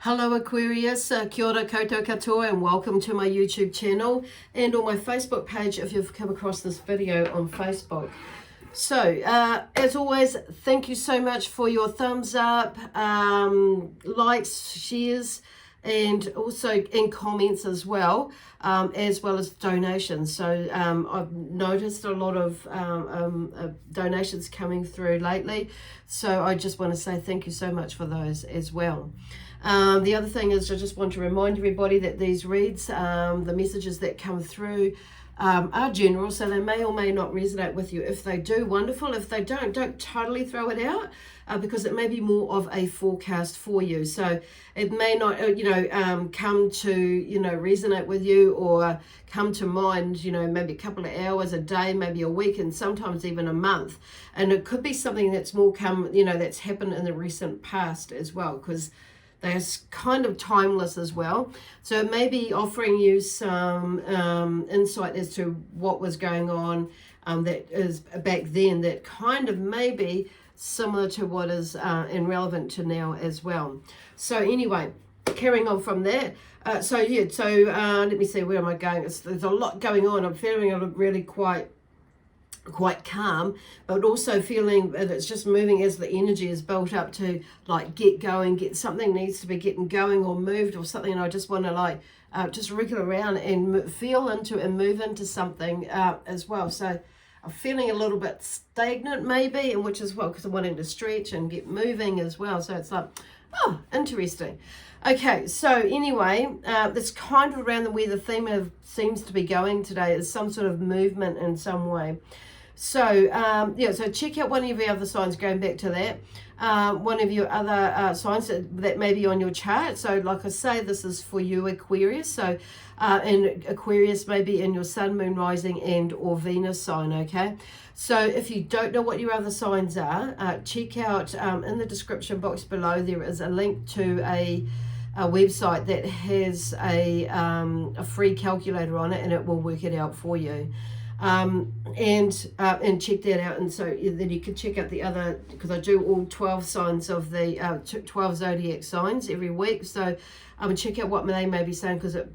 Hello Aquarius, kia ora koutou katoa and welcome to my YouTube channel and on my Facebook page if you've come across this video on Facebook. So, as always, thank you so much for your thumbs up, likes, shares, and also in comments as well as donations. So I've noticed a lot of donations coming through lately. So I just want to say thank you so much for those as well. The other thing is I just want to remind everybody that these reads, the messages that come through are general, so they may or may not resonate with you. If they do, wonderful. If they don't totally throw it out because it may be more of a forecast for you. So it may not, come to, resonate with you or come to mind, maybe a couple of hours, a day, maybe a week, and sometimes even a month. And it could be something that's more that's happened in the recent past as well, because they're kind of timeless as well. So it may be offering you some insight as to what was going on that is back then that kind of maybe similar to what is and relevant to now as well. So anyway, carrying on from that. Let me see, where am I going? There's a lot going on. I'm feeling really quite calm, but also feeling that it's just moving as the energy is built up to like get going, get something needs to be getting going or moved or something, and I just want to just wriggle around and feel into and move into something as well. So I'm feeling a little bit stagnant maybe, and which is well because I'm wanting to stretch and get moving as well. So it's like, oh, interesting. Okay, so anyway, that's kind of around where the theme seems to be going today is some sort of movement in some way. So, so check out one of your other signs, going back to that. One of your other signs that may be on your chart. So, like I say, this is for you, Aquarius. So, and Aquarius may be in your Sun, Moon, Rising, and or Venus sign, okay? So, if you don't know what your other signs are, check out in the description box below. There is a link to a website that has a free calculator on it, and it will work it out for you. And check that out, and so then you can check out the other, because I do all 12 signs of the 12 zodiac signs every week. So check out what they may be saying, because it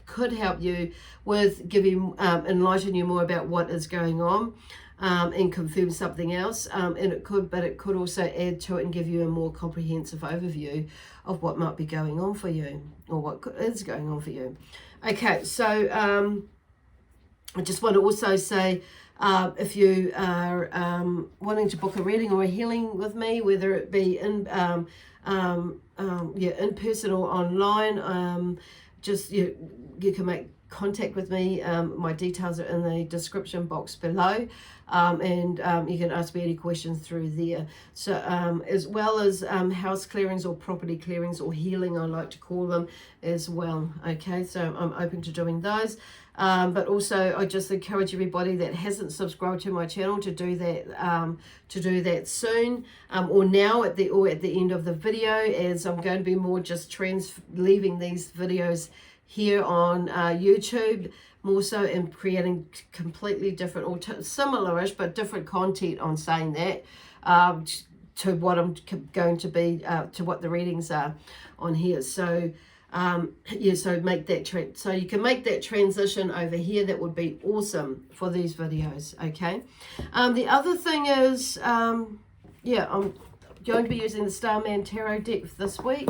could help you with enlighten you more about what is going on, and confirm something else, and it could also add to it and give you a more comprehensive overview of what might be going on for you, or what is going on for you. Okay, so I just want to also say, if you are wanting to book a reading or a healing with me, whether it be in person or online, you can make contact with me. My details are in the description box below, and you can ask me any questions through there. So as well as house clearings or property clearings or healing, I like to call them as well. Okay, so I'm open to doing those. But also, I just encourage everybody that hasn't subscribed to my channel to do that soon, or now at the end of the video, as I'm going to be more just leaving these videos here on YouTube more so, and creating completely different or similar-ish but different content on saying that to what I'm going to be to what the readings are on here. So so make that so you can make that transition over here. That would be awesome for these videos. Okay, the other thing is I'm going to be using the Starman Tarot deck this week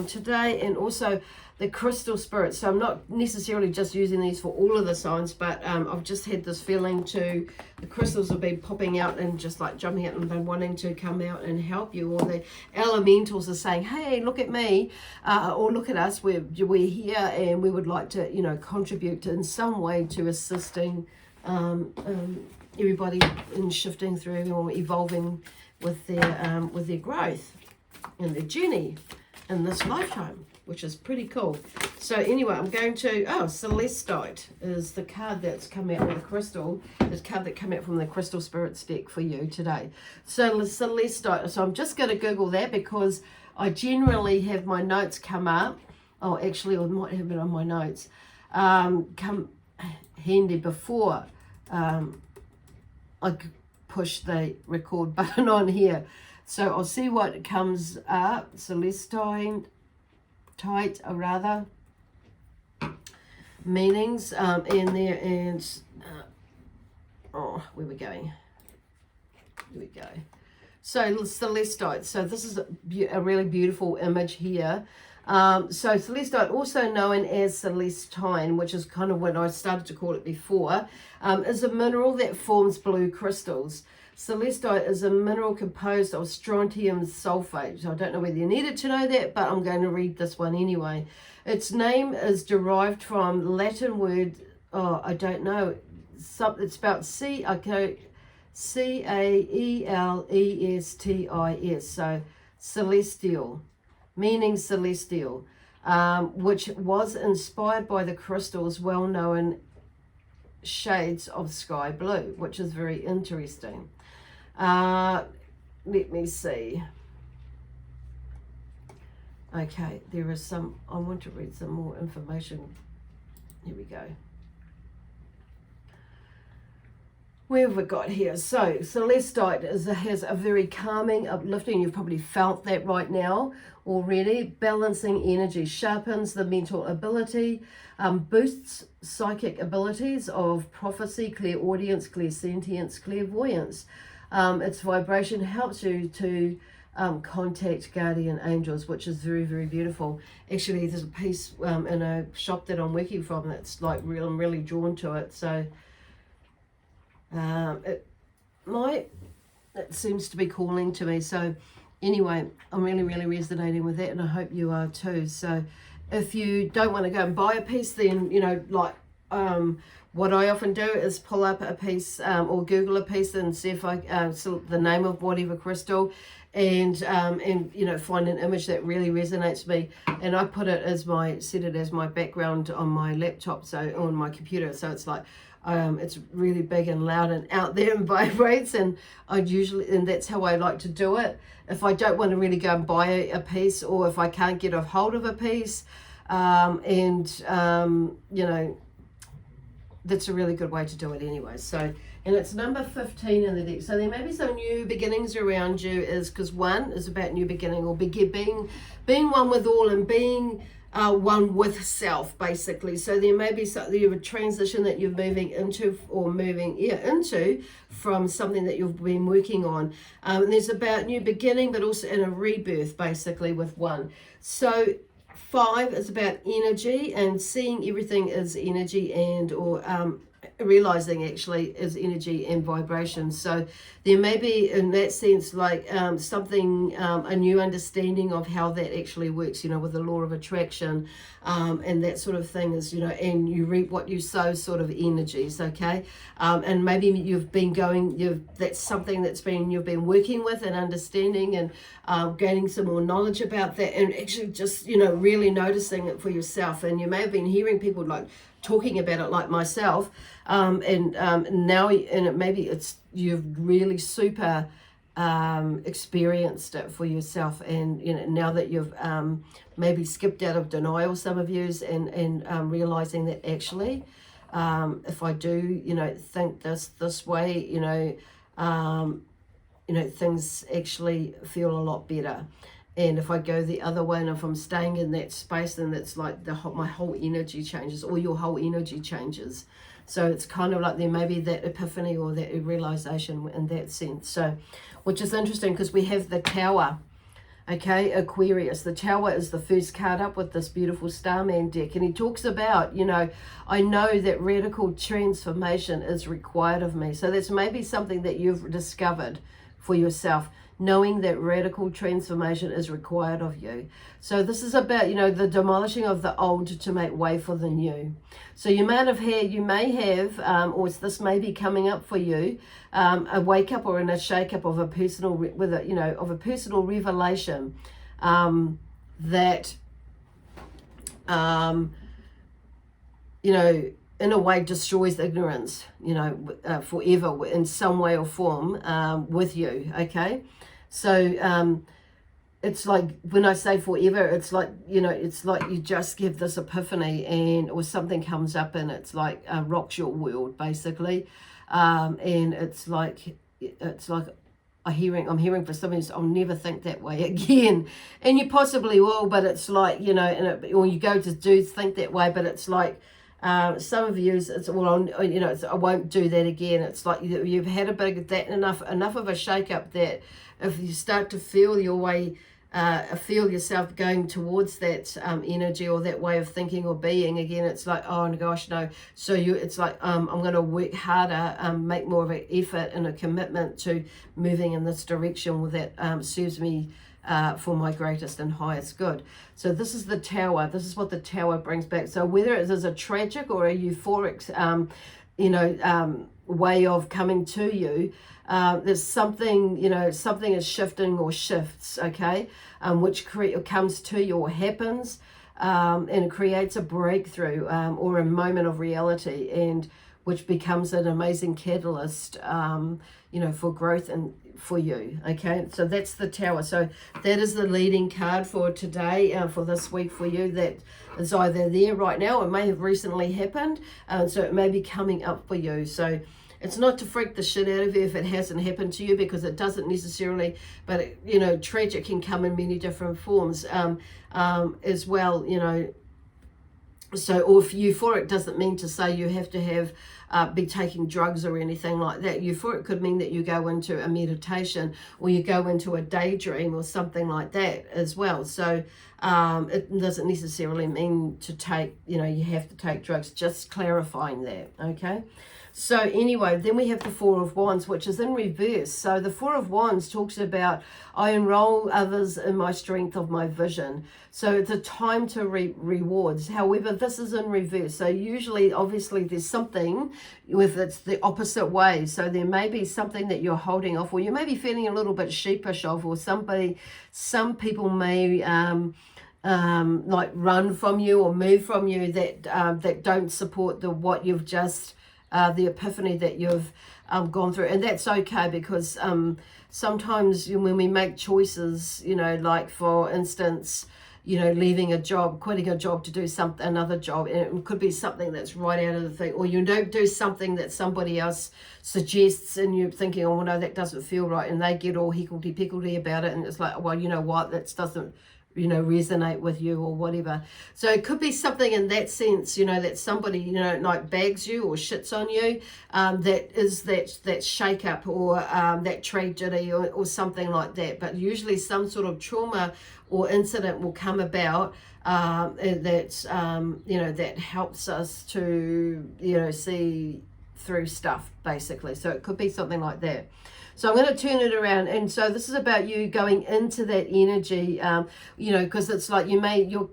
today, and also the crystal spirits. So I'm not necessarily just using these for all of the signs, but I've just had this feeling the crystals have been popping out and just like jumping out and been wanting to come out and help you, or the elementals are saying, hey, look at me, or look at us, we're here and we would like to contribute in some way to assisting everybody in shifting through or evolving with their growth and their journey in this lifetime, which is pretty cool. So anyway, I'm going to, Celestite is the card that's come out with the crystal, this card that came out from the Crystal Spirits deck for you today. So Celestite, so I'm just going to Google that, because I generally have my notes come up. Oh, actually, I might have it on my notes. Come handy before I push the record button on here. So I'll see what comes up. Celestine. tight, or rather, meanings in there. And oh, where we going? Here we go. So celestite. So this is a really beautiful image here. So celestite, also known as celestine, which is kind of what I started to call it before, is a mineral that forms blue crystals. Celestite is a mineral composed of strontium sulfate. So I don't know whether you needed to know that, but I'm going to read this one anyway. Its name is derived from Latin word, oh, I don't know, it's spelled Caelestis, so celestial, meaning celestial, which was inspired by the crystal's well-known shades of sky blue, which is very interesting. Let me see. Okay, there is some, I want to read some more information. Here we go. Where have we got here? So celestite has a very calming, uplifting, you've probably felt that right now already, balancing energy, sharpens the mental ability, boosts psychic abilities of prophecy, clairaudience, clairsentience, clairvoyance. Its vibration helps you to contact guardian angels, which is very, very beautiful. Actually, there's a piece in a shop that I'm working from that's like I'm really drawn to it. So it seems to be calling to me. So anyway, I'm really, really resonating with that, and I hope you are too. So if you don't want to go and buy a piece, then, you know, like what I often do is pull up a piece or Google a piece and see if I the name of whatever crystal, and you know, find an image that really resonates with me, and I put it as set it as my background on my laptop, so on my computer. So it's like it's really big and loud and out there and vibrates, and and that's how I like to do it. If I don't want to really go and buy a piece, or if I can't get a hold of a piece, you know, that's a really good way to do it anyway. So, and it's number 15 in the deck. So there may be some new beginnings around you, is because 1 is about new beginning, or being one with all, and being one with self, basically. So there may be something, you have a transition that you're moving into, or into from something that you've been working on. And there's about new beginning, but also in a rebirth, basically, with 1. So 5 is about energy and seeing everything as energy, and or realizing actually is energy and vibration. So there may be, in that sense, like something, a new understanding of how that actually works, you know, with the law of attraction, and that sort of thing is, you know, and you reap what you sow sort of energies, okay? And maybe you've been that's something you've been working with and understanding, and gaining some more knowledge about that, and actually just, you know, really noticing it for yourself. And you may have been hearing people like talking about it, like myself, and now, and maybe you've really super experienced it for yourself, and, you know, now that you've maybe skipped out of denial, some of yous, and realizing that actually, if I do, you know, think this way, you know, things actually feel a lot better. And if I go the other way, and if I'm staying in that space, then it's like my whole energy changes, or your whole energy changes. So it's kind of like there may be that epiphany or that realization in that sense. So, which is interesting, because we have the Tower, okay, Aquarius. The Tower is the first card up with this beautiful Starman deck. And he talks about, you know, I know that radical transformation is required of me. So that's maybe something that you've discovered for yourself, knowing that radical transformation is required of you. So this is about, you know, the demolishing of the old to make way for the new. So you may have, or this may be coming up for you, a wake up or in a shake up of a personal, of a personal revelation that, you know, in a way destroys ignorance, you know, forever in some way or form with you, okay? So it's like, when I say forever, it's like, you know, it's like you just give this epiphany, or something comes up and it's like rocks your world, basically. And it's like I'm hearing for somebody who's, I'll never think that way again. And you possibly will, but it's like, you know, or you go to do think that way, but it's like, some of you, it's, well, you know, I won't do that again. It's like you've had a bit of that, enough of a shake-up that if you start to feel your way, feel yourself going towards that energy or that way of thinking or being again, it's like, oh gosh, no. So it's like, I'm going to work harder, make more of an effort and a commitment to moving in this direction with that serves me for my greatest and highest good. So this is the Tower. This is what the Tower brings back. So whether it is a tragic or a euphoric, you know, way of coming to you, there's something, you know, something is shifting or shifts, okay, which comes to you or happens, and it creates a breakthrough or a moment of reality, and which becomes an amazing catalyst, you know, for growth and for you, okay? So that's the Tower. So that is the leading card for today, for this week for you. That is either there right now, it may have recently happened, so it may be coming up for you. So it's not to freak the shit out of you if it hasn't happened to you, because it doesn't necessarily, but it, you know, tragic can come in many different forms as well, you know. So, or if euphoric doesn't mean to say you have to have be taking drugs or anything like that. Euphoric could mean that you go into a meditation or you go into a daydream or something like that as well. So it doesn't necessarily mean to take, you know, you have to take drugs, just clarifying that, okay? So anyway, then we have the Four of Wands, which is in reverse. So the Four of Wands talks about, I enroll others in my strength of my vision. So it's a time to rewards. However, this is in reverse. So usually, obviously, there's something with it's the opposite way. So there may be something that you're holding off, or you may be feeling a little bit sheepish of, or some people may like run from you or move from you that that don't support what you've just the epiphany that you've gone through. And that's okay, because sometimes when we make choices, you know, like for instance, you know, leaving a job, quitting a job to do another job, and it could be something that's right out of the thing, or you don't do something that somebody else suggests and you're thinking, oh no, that doesn't feel right, and they get all hickledy-pickledy about it, and it's like, well, you know what, that doesn't, you know, resonate with you or whatever. So it could be something in that sense, you know, that somebody, you know, like bags you or shits on you, that is that shake up or that tragedy or something like that. But usually some sort of trauma or incident will come about that, you know, that helps us to, you know, see through stuff, basically. So it could be something like that. So I'm going to turn it around, and so this is about you going into that energy, you know, because it's like you're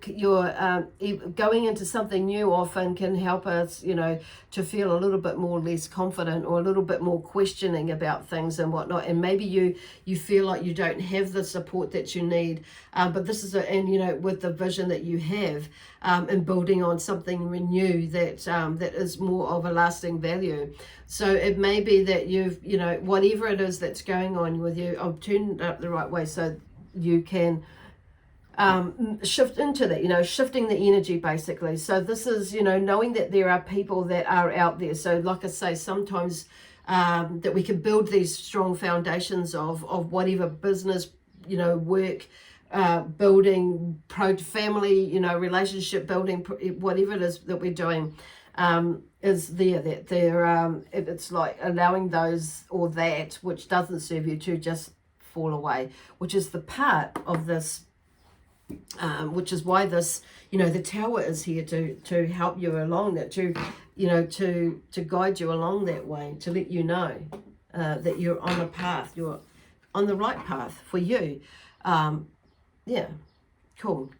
going into something new often can help us, you know, to feel a little bit more less confident or a little bit more questioning about things and whatnot, and maybe you feel like you don't have the support that you need, but this is and you know, with the vision that you have, and building on something new that that is more of a lasting value. So it may be that you've, you know, whatever it is that's going on with you, I'll turn it up the right way so you can shift into that, you know, shifting the energy basically. So this is, you know, knowing that there are people that are out there. So like I say, sometimes that we can build these strong foundations of whatever business, you know, work, building, family, you know, relationship building, whatever it is that we're doing, is there, that they're it's like allowing those or that which doesn't serve you to just fall away, which is the part of this, which is why this, you know, the Tower is here to help you along that, to, you know, to guide you along that way, to let you know that you're on a path, you're on the right path for you. Yeah, cool.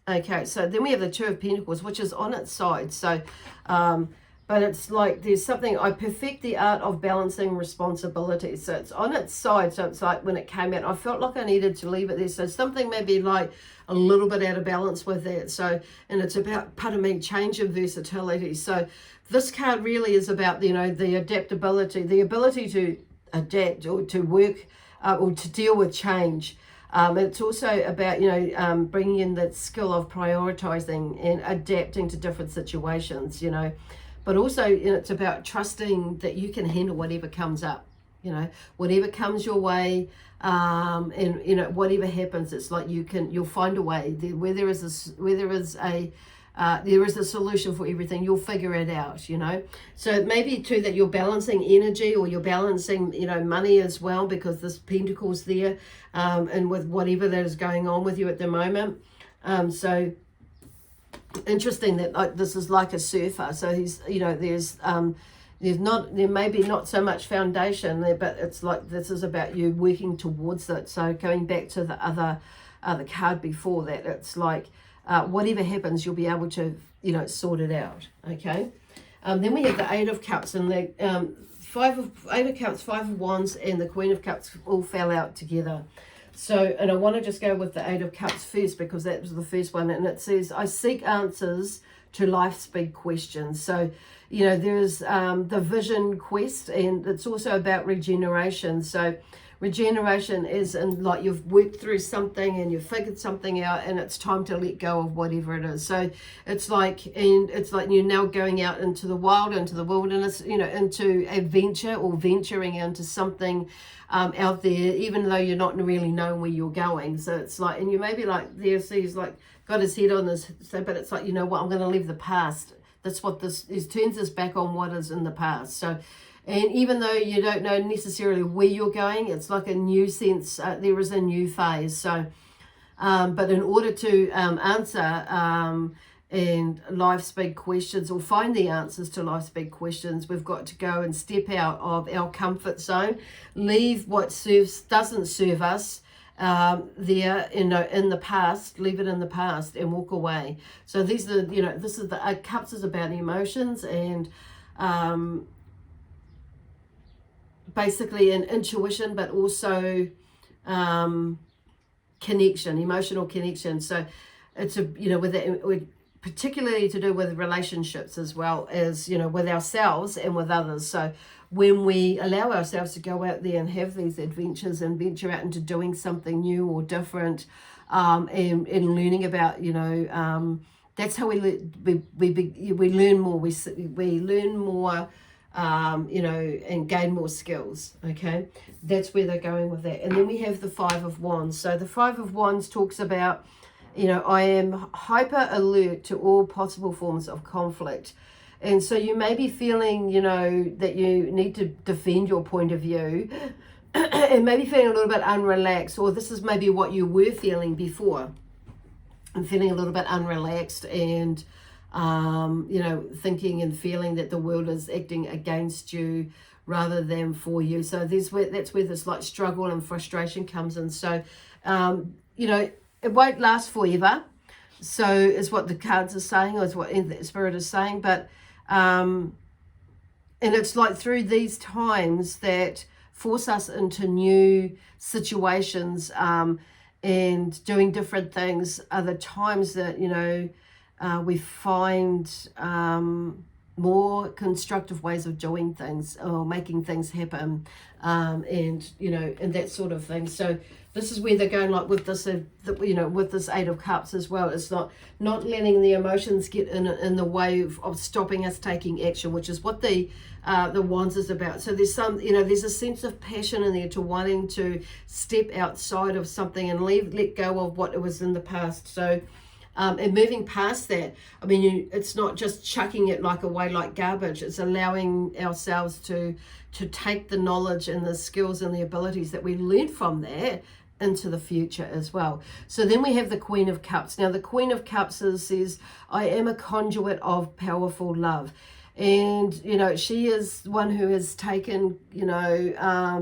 Okay, so then we have the Two of Pentacles, which is on its side. So, but it's like there's something, I perfect the art of balancing responsibility. So it's on its side. So it's like when it came out, I felt like I needed to leave it there. So something maybe like a little bit out of balance with that. So, and it's about, pardon me, change and versatility. So this card really is about, you know, the adaptability, the ability to adapt or to work or to deal with change. It's also about, you know, bringing in that skill of prioritizing and adapting to different situations, you know, but also, you know, it's about trusting that you can handle whatever comes up, you know, whatever comes your way, and you know, whatever happens, it's like you'll find a way. Where there is a solution for everything, you'll figure it out, you know. So maybe too that you're balancing energy, or you're balancing, you know, money as well, because this Pentacle's there, and with whatever that is going on with you at the moment. So interesting that this is like a surfer. So he's, you know, there may be not so much foundation there, but it's like this is about you working towards it. So going back to the other card before that, it's like whatever happens, you'll be able to, you know, sort it out. Okay. Then we have the Eight of Cups, and the Eight of Cups, Five of Wands, and the Queen of Cups all fell out together. So, and I want to just go with the Eight of Cups first, because that was the first one, and it says, I seek answers to life's big questions. So, you know, there's the vision quest, and it's also about regeneration. So regeneration is in like you've worked through something and you've figured something out, and it's time to let go of whatever it is. So it's like you're now going out into the wild, into the wilderness, you know, into adventure, or venturing into something out there, even though you're not really knowing where you're going. So it's like, and you may be like, there, so he's like got his head on this, so, but it's like, you know what, I'm going to leave the past. That's what this is, turns us back on what is in the past. So, and even though you don't know necessarily where you're going, it's like a new sense, there is a new phase. So, but in order to answer and life's big questions, or find the answers to life's big questions, we've got to go and step out of our comfort zone, leave what doesn't serve us there, you know, in the past, leave it in the past and walk away. So these are, you know, this is the Cups is about emotions, and basically an intuition, but also connection, emotional connection. So it's a, you know, with particularly to do with relationships, as well as, you know, with ourselves and with others. So when we allow ourselves to go out there and have these adventures and venture out into doing something new or different, and learning about, you know, that's how we learn more. We learn more, you know, and gain more skills. Okay, that's where they're going with that. And then we have the Five of Wands. So the Five of Wands talks about, you know, I am hyper alert to all possible forms of conflict. And so you may be feeling, you know, that you need to defend your point of view and maybe feeling a little bit unrelaxed, or this is maybe what you were feeling before, and feeling a little bit unrelaxed and, you know, thinking and feeling that the world is acting against you rather than for you. So that's where this like struggle and frustration comes in. So, you know, it won't last forever. So is what the cards are saying, or is what the Spirit is saying. But, and it's like through these times that force us into new situations, and doing different things, are the times that, you know, we find more constructive ways of doing things, or making things happen, and, you know, and that sort of thing. So this is where they're going, like with this, you know, with this Eight of Cups as well. It's not letting the emotions get in the way of stopping us taking action, which is what the Wands is about. So there's some, you know, there's a sense of passion in there to wanting to step outside of something and let go of what it was in the past. So, and moving past that, I mean, it's not just chucking it away like garbage. It's allowing ourselves to take the knowledge and the skills and the abilities that we learned from that into the future as well. So then we have the Queen of Cups. Now the Queen of Cups says, I am a conduit of powerful love. And, you know, she is one who has taken, you know, I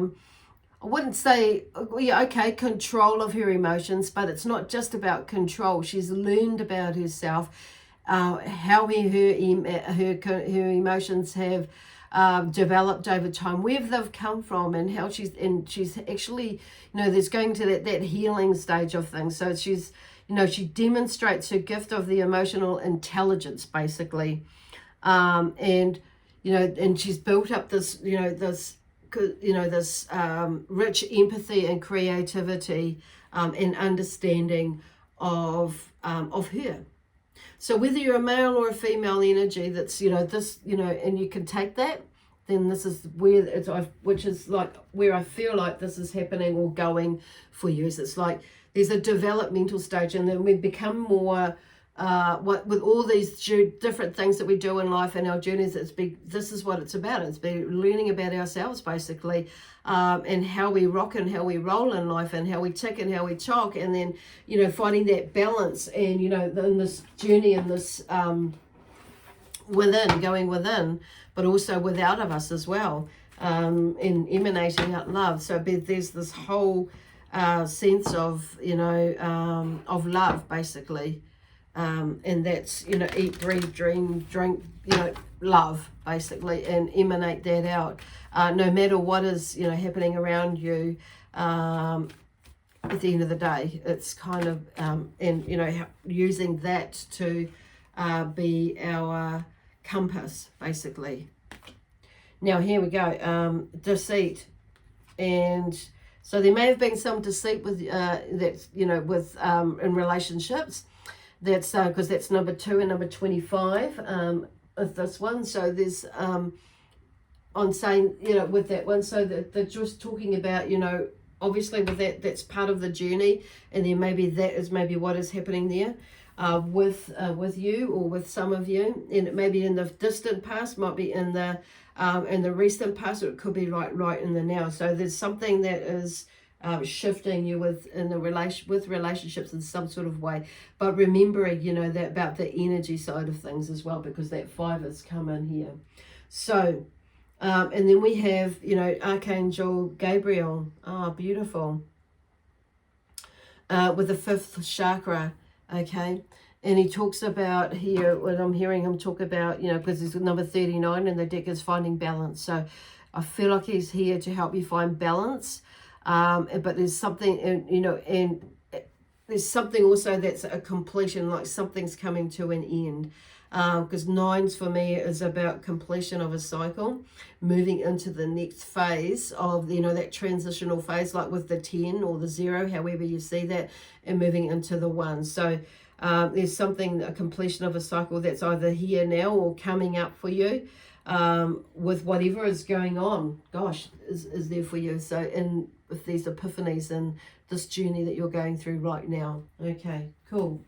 wouldn't say, yeah, okay, control of her emotions, but it's not just about control. She's learned about herself, how her emotions have developed over time, where they've come from, and how she's actually, you know, there's going to that healing stage of things. So she's, you know, she demonstrates her gift of the emotional intelligence, basically, and, you know, and she's built up this, this rich empathy and creativity, and understanding of her. So whether you're a male or a female energy, that's, you know, this, you know, and you can take that then this is where it's, which is like where I feel like this is happening or going for you. So it's like there's a developmental stage, and then we become more with all these different things that we do in life and our journeys. This is what it's about. It's learning about ourselves basically, and how we rock and how we roll in life, and how we tick and how we talk, and then finding that balance, and in this journey, in this going within, but also without of us as well, in emanating out love. So there's this whole sense of of love basically, and that's eat, breathe, dream, drink, love basically, and emanate that out, no matter what is happening around you. At the end of the day, it's kind of and using that to be our compass basically. Now here we go, deceit. And so there may have been some deceit with that's with in relationships. That's because that's number 2 and number 25 of this one. So there's on saying with that one, so that they're just talking about obviously with that's part of the journey, and then maybe that is maybe what is happening there with you, or with some of you, and it may be in the distant past, might be in the recent past, or it could be right in the now. So there's something that is shifting you with relationships in some sort of way, but remembering that about the energy side of things as well, because that 5 has come in here. So and then we have Archangel Gabriel, beautiful, with the 5th chakra. Okay, and he talks about here, what I'm hearing him talk about, because he's number 39 and the deck is finding balance. So I feel like he's here to help you find balance, but there's something, and there's something also that's a completion, like something's coming to an end, because 9s for me is about completion of a cycle, moving into the next phase of that transitional phase, like with the 10 or the 0, however you see that, and moving into the 1. So there's something, a completion of a cycle that's either here now or coming up for you, with whatever is going on, is there for you. So with these epiphanies and this journey that you're going through right now. Okay, cool.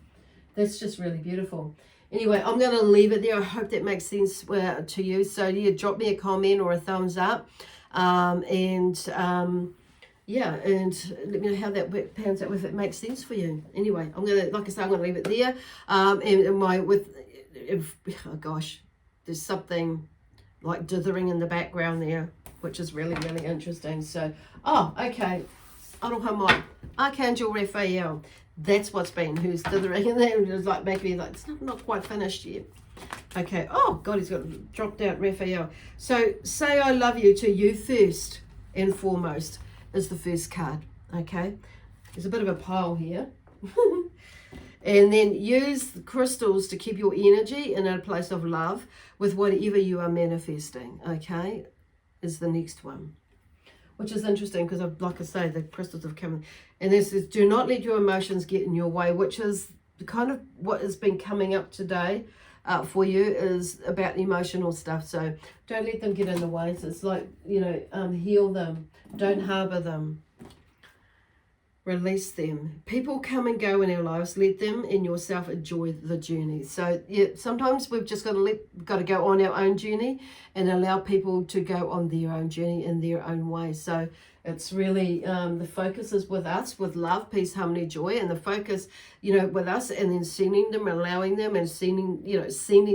That's just really beautiful. Anyway, I'm going to leave it there. I hope that makes sense to you. So yeah, drop me a comment or a thumbs up, yeah, and let me know how that pans out, if it makes sense for you. Anyway, I'm going to, like I say, I'm going to leave it there. There's something like dithering in the background there, which is really, really interesting. So, okay, Aroha Archangel Raphael. That's what's been, who's dithering in there, and it's like making me like, it's not quite finished yet. Okay, oh God, he's got dropped out, Raphael. So, say I love you to you first and foremost is the first card, okay? There's a bit of a pile here. And then use the crystals to keep your energy in a place of love with whatever you are manifesting, okay, is the next one. Which is interesting because, like I say, the crystals have come in. And this is, do not let your emotions get in your way, which is kind of what has been coming up today for you, is about emotional stuff. So don't let them get in the way. So it's like, heal them. Don't harbor them. Release them. People come and go in our lives. Let them and yourself enjoy the journey. So yeah, sometimes we've just got to go on our own journey and allow people to go on their own journey in their own way. So it's really the focus is with us, with love, peace, harmony, joy, and the focus, with us, and then sending them, allowing them, and sending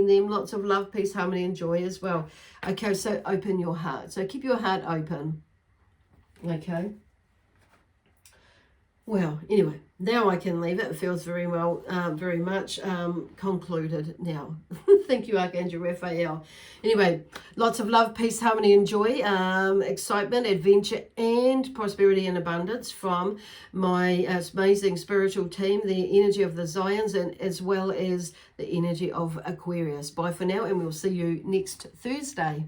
them lots of love, peace, harmony, and joy as well. Okay, so open your heart. So keep your heart open. Okay. Well, anyway, now I can leave it. It feels very well, very much concluded now. Thank you, Archangel Raphael. Anyway, lots of love, peace, harmony, and joy, excitement, adventure, and prosperity and abundance from my amazing spiritual team, the energy of the Zions, and as well as the energy of Aquarius. Bye for now, and we'll see you next Thursday.